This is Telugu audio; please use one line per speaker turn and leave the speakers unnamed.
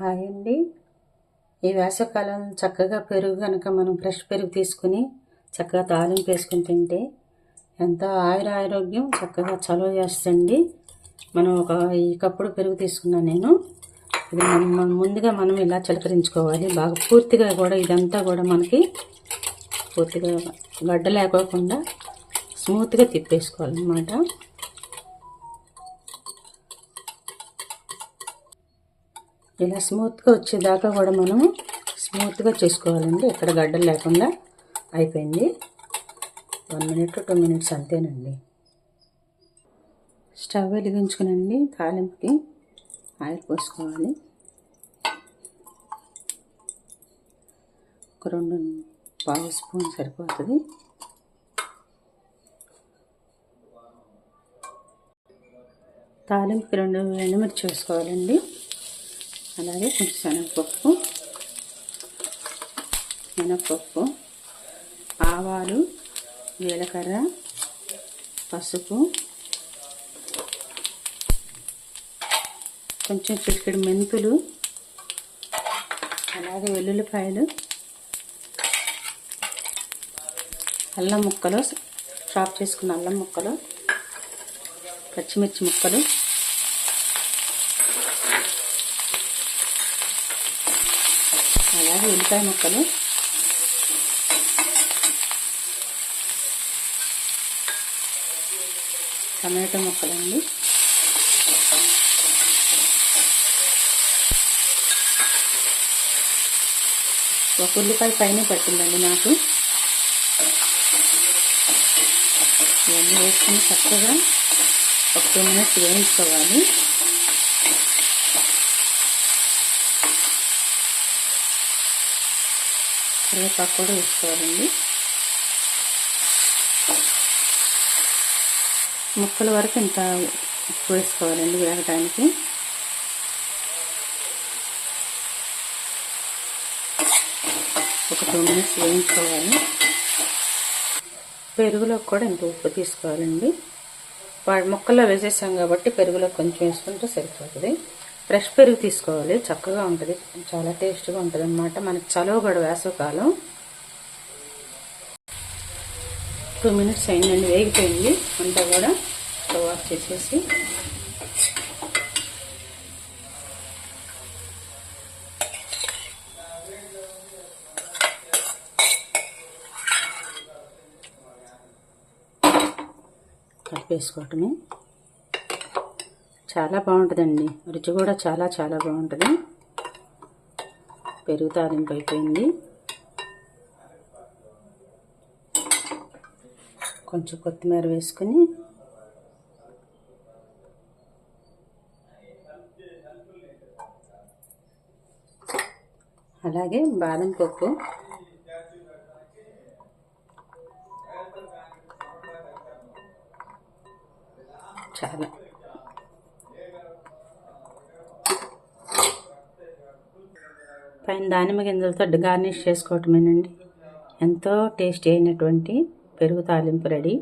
హాయ్ అండి. ఈ వేసవికాలం చక్కగా పెరుగు కనుక మనం ఫ్రెష్ పెరుగు తీసుకుని చక్కగా తాలింపు వేసుకుని తింటే ఎంతో ఆరోగ్యం చక్కగా చలువ చేస్తుంది. మనం ఈ కప్పుడు పెరుగు తీసుకున్నాను నేను. ఇది ముందుగా మనం ఇలా చిలకరించుకోవాలి బాగా పూర్తిగా కూడా. ఇదంతా కూడా మనకి పూర్తిగా గడ్డ లేకోకుండా స్మూత్గా తిప్పేసుకోవాలన్నమాట. ఇలా స్మూత్గా వచ్చేదాకా కూడా మనము స్మూత్గా చేసుకోవాలండి. ఎక్కడ గడ్డలు లేకుండా. అయిపోయింది. 1 minute 2 minutes అంతేనండి. స్టవ్ వెలిగించుకునండి. తాలింపుకి ఆయిల్ పోసుకోవాలి. ఒక 2 స్పూన్ సరిపోతుంది. తాలింపుకి 2 ఎండుమిర్చి వేసుకోవాలండి. అలాగే కొంచెం శనగపప్పు, ఆవాలు, జీలకర్ర, పసుపు, కొంచెం చిటికెడు మెంతులు, అలాగే వెల్లుల్లిపాయలు, అల్లం ముక్కలు, చాప్ చేసుకున్న అల్లం ముక్కలు, పచ్చిమిర్చి ముక్కలు, అలాగే ఉల్లిపాయ ముక్కలు, టమాటో ముక్కలండి, ఒక ఉల్లిపాయ పైన పట్టిందండి నాకు. ఇవన్నీ వేసుకుని చక్కగా ఒక 2 minutes వేయించుకోవాలి. కరివేపాకు కూడా వేసుకోవాలండి. ముక్కల వరకు ఇంత ఉప్పు వేసుకోవాలండి వేగటానికి. ఒక 2 minutes వేయించుకోవాలి. పెరుగులో కూడా ఇంత ఉప్పు తీసుకోవాలండి. ముక్కల్లో వేసేసాం కాబట్టి పెరుగులో కొంచెం వేసుకుంటే సరిపోతుంది. ఫ్రెష్ పెరుగు తీసుకోవాలి. చక్కగా ఉంటుంది, చాలా టేస్ట్గా ఉంటుంది అన్నమాట. మనకి చలువ వేసవికాలం. 2 minutes అయిందండి. వేగిపోయింది అంతా కూడా. స్టవ్ ఆఫ్ చేసేసి కలిపేసుకోవటమే. చాలా బాగుంటుందండి. రుచి కూడా చాలా చాలా బాగుంటుంది. పెరుగు తాలింపు అయిపోయింది. కొంచెం కొత్తిమీర వేసుకుని అలాగే బాదం పప్పు, చాలా పైన దానిమ్మ గింజలతో గార్నిష్ చేసుకోవటమేనండి. ఎంతో టేస్టీ అయినటువంటి పెరుగు తాలింపు రెడీ.